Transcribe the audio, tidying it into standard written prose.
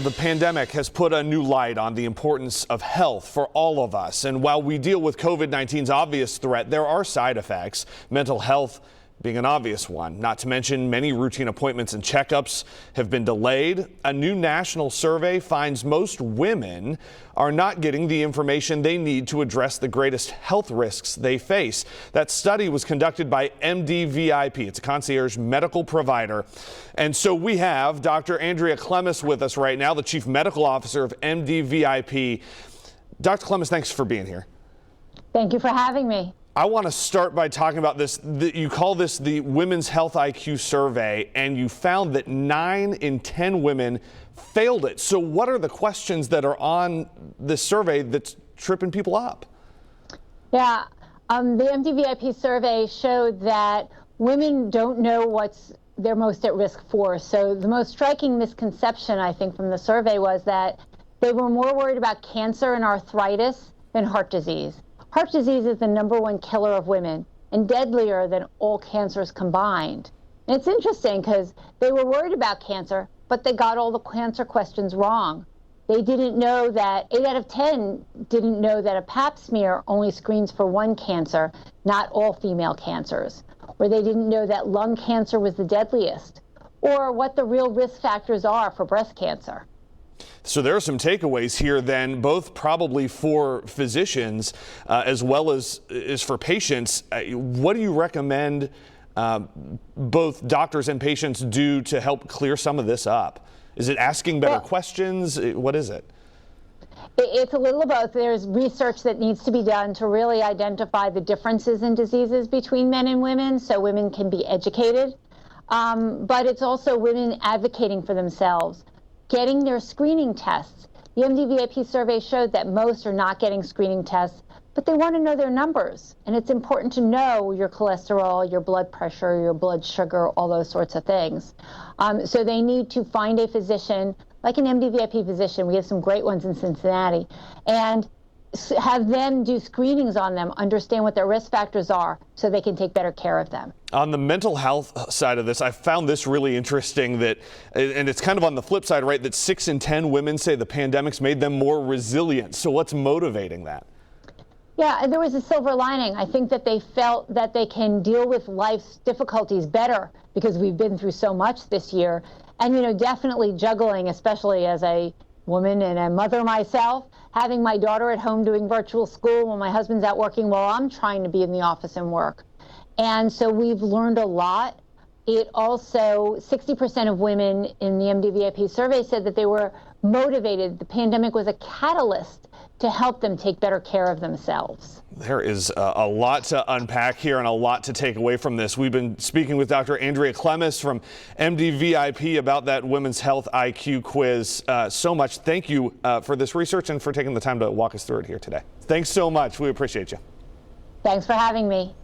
The pandemic has put a new light on the importance of health for all of us. And while we deal with COVID-19's obvious threat, there are side effects, mental health being an obvious one. Not to mention many routine appointments and checkups have been delayed. A new national survey finds most women are not getting the information they need to address the greatest health risks they face. That study was conducted by MDVIP. It's a concierge medical provider. And so we have Dr. Andrea Clemes with us right now, the Chief Medical Officer of MDVIP. Dr. Clemes, thanks for being here. Thank you for having me. I want to start by talking about this. You call this the Women's Health IQ Survey, and you found that 9 in 10 women failed it. So what are the questions that are on this survey that's tripping people up? Yeah, the MDVIP survey showed that women don't know what's they're most at risk for. So the most striking misconception, I think, from the survey was that they were more worried about cancer and arthritis than heart disease. Heart disease is the #1 killer of women and deadlier than all cancers combined. And it's interesting because they were worried about cancer, but they got all the cancer questions wrong. They didn't know that 8 out of 10 didn't know that a pap smear only screens for one cancer, not all female cancers. Or they didn't know that lung cancer was the deadliest, or what the real risk factors are for breast cancer. So there are some takeaways here then, both probably for physicians as well as for patients. What do you recommend both doctors and patients do to help clear some of this up? Is it asking better questions? What is it? It's a little of both. There's research that needs to be done to really identify the differences in diseases between men and women so women can be educated. But it's also women advocating for themselves, getting their screening tests. The MDVIP survey showed that most are not getting screening tests, but they want to know their numbers. And it's important to know your cholesterol, your blood pressure, your blood sugar, all those sorts of things. So they need to find a physician, like an MDVIP physician. We have some great ones in Cincinnati, and have them do screenings on them, understand what their risk factors are so they can take better care of them. On the mental health side of this, I found this really interesting that, and it's kind of on the flip side, right, that 6 in 10 women say the pandemic's made them more resilient. So what's motivating that? Yeah, and there was a silver lining. I think that they felt that they can deal with life's difficulties better because we've been through so much this year. And, you know, definitely juggling, especially as a woman and a mother myself, having my daughter at home doing virtual school while my husband's out working while I'm trying to be in the office and work. And so we've learned a lot. It also, 60% of women in the MDVIP survey said that they were motivated. The pandemic was a catalyst to help them take better care of themselves. There is a lot to unpack here and a lot to take away from this. We've been speaking with Dr. Andrea Clemes from MDVIP about that Women's Health IQ quiz. So much. Thank you for this research and for taking the time to walk us through it here today. Thanks so much. We appreciate you. Thanks for having me.